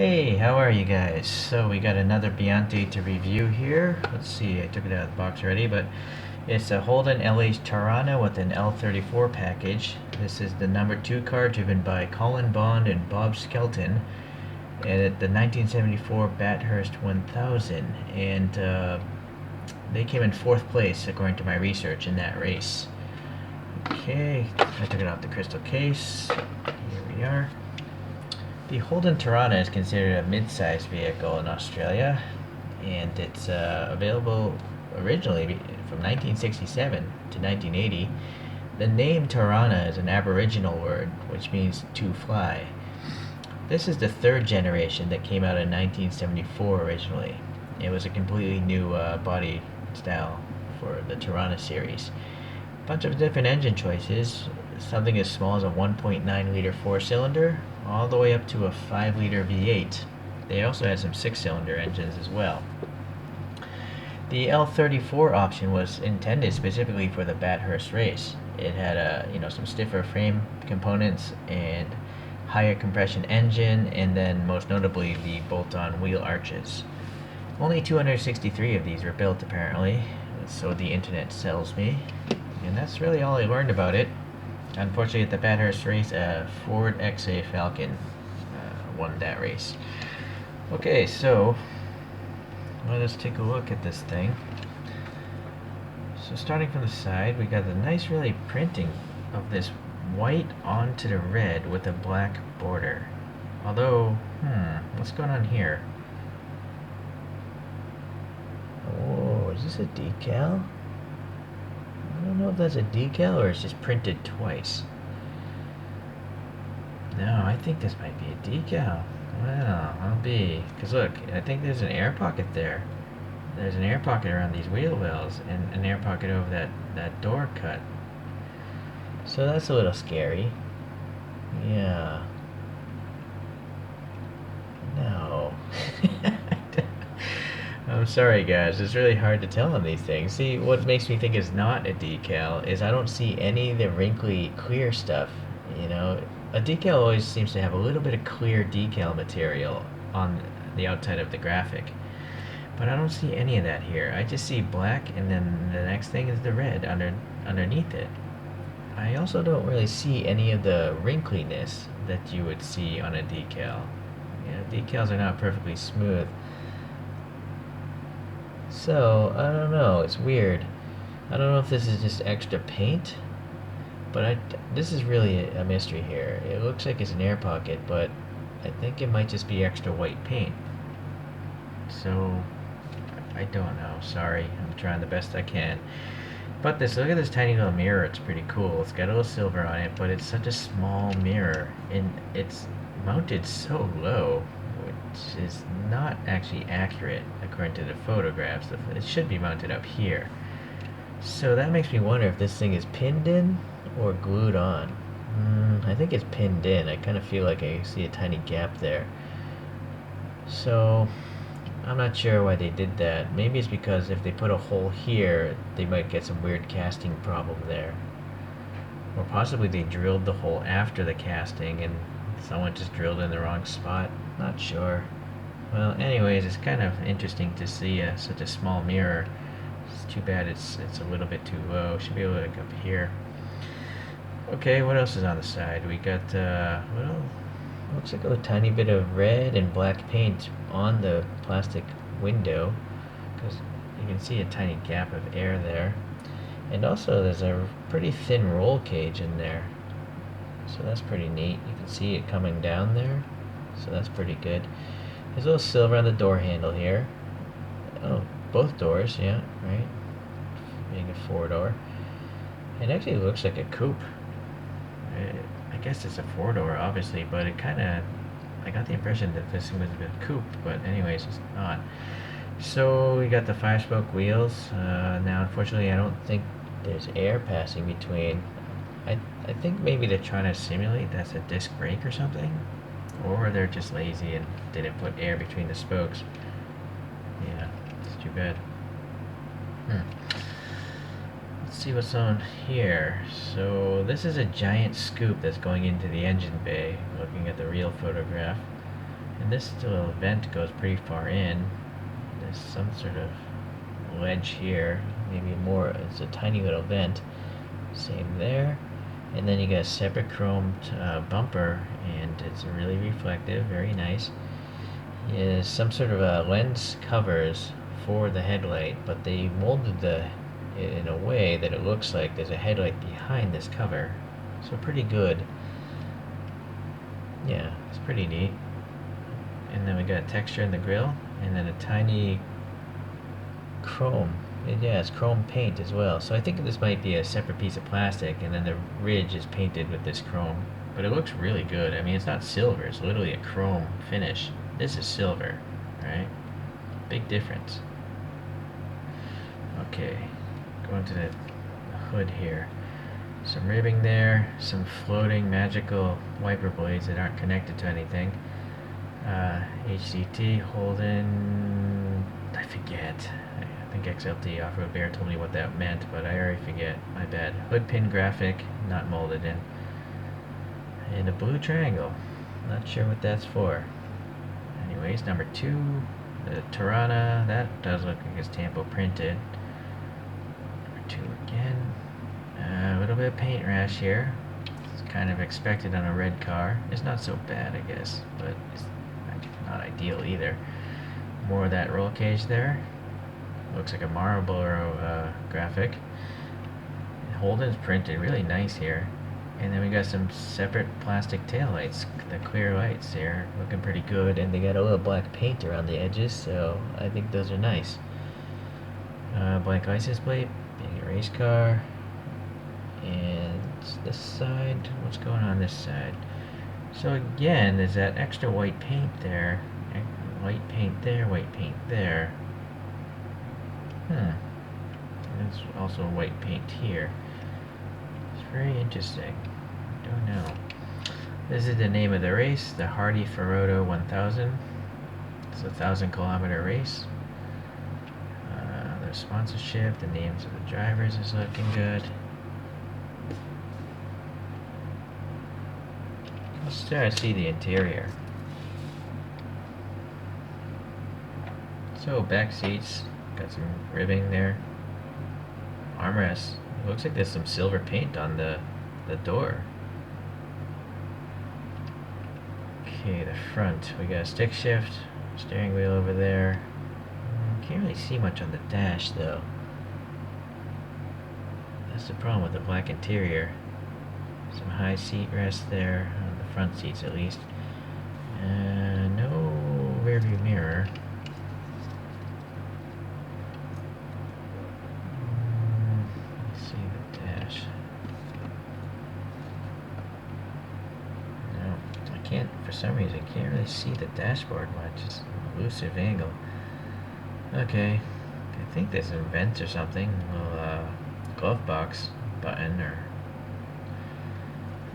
Hey, how are you guys? So we got another Biante to review here. Let's see, I took it out of the box already, but it's a Holden Torana with an L34 package. This is the number 2 car driven by Colin Bond and Bob Skelton at the 1974 Bathurst 1000. And they came in 4th place according to my research in that race. Okay, I took it out the crystal case. Here we are. The Holden Torana is considered a mid-sized vehicle in Australia, and it's available originally from 1967 to 1980. The name Torana is an Aboriginal word, which means to fly. This is the 3rd generation that came out in 1974 originally. It was a completely new body style for the Torana series. Bunch of different engine choices, something as small as a 1.9 liter 4-cylinder all the way up to a 5 liter V8. They also had some 6-cylinder engines as well. The L34 option was intended specifically for the Bathurst race. It had some stiffer frame components and higher compression engine, and then most notably the bolt-on wheel arches. Only 263 of these were built apparently, so the internet sells me. And that's really all I learned about it. Unfortunately, at the Bathurst race, a Ford XA Falcon won that race. Okay, so let us take a look at this thing. So starting from the side, we got the nice really printing of this white onto the red with a black border. Although, what's going on here? Oh, is this a decal? I don't know if that's a decal or it's just printed twice. No, I think this might be a decal. Well, I'll be. Because look, I think there's an air pocket there. There's an air pocket around these wheel wells and an air pocket over that door cut. So that's a little scary. Yeah. No. I'm sorry guys, it's really hard to tell on these things. See, what makes me think it's not a decal is I don't see any of the wrinkly clear stuff, you know. A decal always seems to have a little bit of clear decal material on the outside of the graphic. But I don't see any of that here. I just see black and then the next thing is the red underneath it. I also don't really see any of the wrinkliness that you would see on a decal. You know, decals are not perfectly smooth. So, I don't know, it's weird. I don't know if this is just extra paint, but this is really a mystery here. It looks like it's an air pocket, but I think it might just be extra white paint. So, I don't know, sorry, I'm trying the best I can. But look at this tiny little mirror, it's pretty cool. It's got a little silver on it, but it's such a small mirror, and it's mounted so low, which is not actually accurate according to the photographs. It should be mounted up here. So that makes me wonder if this thing is pinned in or glued on. I think it's pinned in. I kind of feel like I see a tiny gap there. So I'm not sure why they did that. Maybe it's because if they put a hole here, they might get some weird casting problem there. Or possibly they drilled the hole after the casting and someone just drilled in the wrong spot. Not sure. Well, anyways, it's kind of interesting to see such a small mirror. It's too bad it's a little bit too low. Should be able to look up here. Okay, what else is on the side? We got, well, looks like a tiny bit of red and black paint on the plastic window, because you can see a tiny gap of air there. And also there's a pretty thin roll cage in there. So that's pretty neat. You can see it coming down there. So that's pretty good. There's a little silver on the door handle here. Oh, both doors, yeah, right. Being a 4-door. It actually looks like a coupe. I guess it's a 4-door, obviously, but it kind of, I got the impression that this thing was a bit coupe, but anyways, it's not. So we got the 5-spoke wheels. Now, unfortunately, I don't think there's air passing between. I think maybe they're trying to simulate that's a disc brake or something. Or they're just lazy and didn't put air between the spokes. Yeah, it's too bad. Let's see what's on here. So this is a giant scoop that's going into the engine bay, looking at the real photograph. And this little vent goes pretty far in. There's some sort of ledge here, maybe more, it's a tiny little vent. Same there. And then you got a separate chromed bumper, and it's really reflective, very nice. Is some sort of a lens covers for the headlight, but they molded it in a way that it looks like there's a headlight behind this cover. So pretty good. Yeah, it's pretty neat. And then we got texture in the grill, and then a tiny chrome. Yeah, it's chrome paint as well. So I think this might be a separate piece of plastic, and then the ridge is painted with this chrome. But it looks really good. I mean, it's not silver. It's literally a chrome finish. This is silver, right? Big difference. Okay, going to the hood here. Some ribbing there, some floating magical wiper blades that aren't connected to anything. HCT, Holden, I forget. I think XLT Off-Road Bear told me what that meant, but I already forget. My bad. Hood pin graphic, not molded in. And a blue triangle. Not sure what that's for. Anyways, number 2, the Torana. That does look like it's tampo printed. Number 2 again. A little bit of paint rash here. It's kind of expected on a red car. It's not so bad, I guess, but it's not ideal either. More of that roll cage there. Looks like a Marlboro graphic. Holden's printed really nice here. And then we got some separate plastic tail lights, the clear lights here, looking pretty good. And they got a little black paint around the edges, so I think those are nice. Blank license plate, being a race car. And this side, what's going on this side? So again, there's that extra white paint there. White paint there, white paint there. There's also white paint here. It's very interesting. I don't know. This is the name of the race, the Hardy Ferodo 1000. It's a 1,000-kilometer race. Their sponsorship, the names of the drivers is looking good. Let's try to see the interior. So back seats, got some ribbing there. Armrests. It looks like there's some silver paint on the door. Okay, the front. We got a stick shift, steering wheel over there. Can't really see much on the dash though. That's the problem with the black interior. Some high seat rest there, on the front seats at least. No rear view mirror. Let's see the dash. No, I can't, for some reason, can't really see the dashboard much. It's an elusive angle. Okay, I think there's a vent or something, a little glove box button or...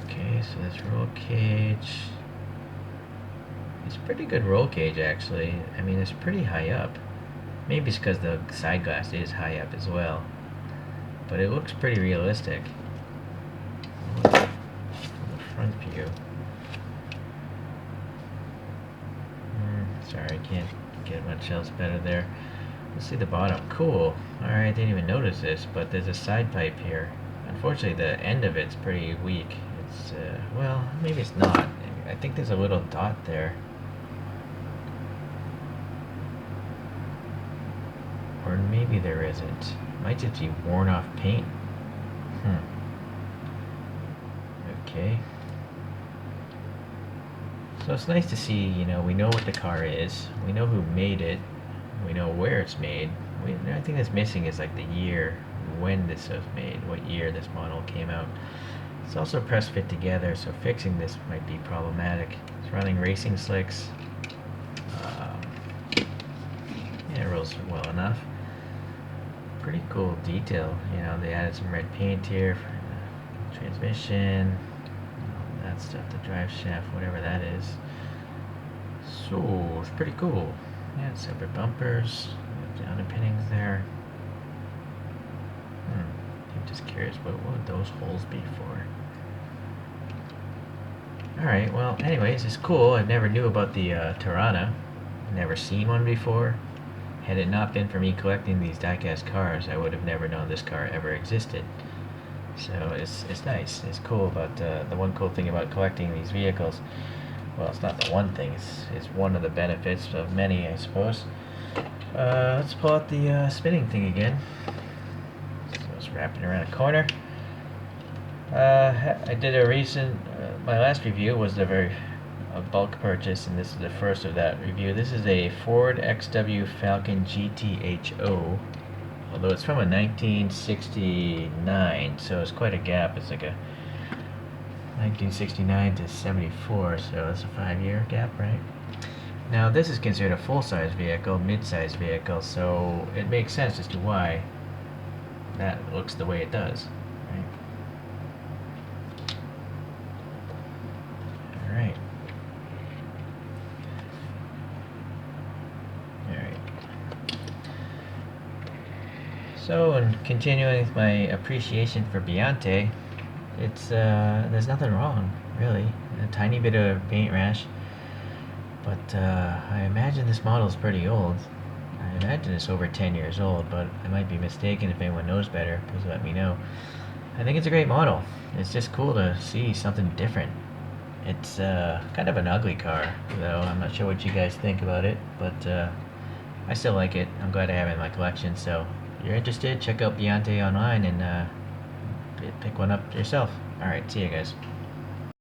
Okay, so this roll cage. It's a pretty good roll cage actually. I mean, it's pretty high up. Maybe it's because the side glass is high up as well. But it looks pretty realistic. From the front view. Sorry, I can't get much else better there. Let's see the bottom. Cool. Alright, I didn't even notice this, but there's a side pipe here. Unfortunately, the end of it's pretty weak. It's, well, maybe it's not. I think there's a little dot there. Or maybe there isn't. Might just be worn off paint. Okay. So it's nice to see, you know, we know what the car is. We know who made it. We know where it's made. The only thing that's missing is like the year when this was made, what year this model came out. It's also press fit together, so fixing this might be problematic. It's running racing slicks. Yeah, it rolls well enough. Pretty cool detail. You know, they added some red paint here for the transmission, all that stuff, the drive shaft, whatever that is. So it's pretty cool. Yeah, separate bumpers, down underpinnings there. I'm just curious, what would those holes be for? Alright, well, anyways, it's cool. I never knew about the Torana. Never seen one before. Had it not been for me collecting these diecast cars, I would have never known this car ever existed. So it's nice. It's cool. But the one cool thing about collecting these vehicles, well, it's not the one thing. It's one of the benefits of many, I suppose. Let's pull out the spinning thing again. So it's wrapping around a corner. I did a recent. My last review was a bulk purchase, and this is the first of that review. This is a Ford XW Falcon GTHO, although it's from a 1969, so it's quite a gap. It's like a 1969 to 74, so that's a 5-year gap, right? Now this is considered a full-size vehicle, mid-size vehicle, so it makes sense as to why that looks the way it does, right? Alright. So, in continuing with my appreciation for Biante, it's there's nothing wrong, really. A tiny bit of paint rash, but I imagine this model is pretty old. I imagine it's over 10 years old, but I might be mistaken. If anyone knows better, please let me know. I think it's a great model. It's just cool to see something different. It's kind of an ugly car, though. I'm not sure what you guys think about it, but I still like it. I'm glad I have it in my collection, so if you're interested, check out Biante online and pick one up yourself. Alright, see you guys.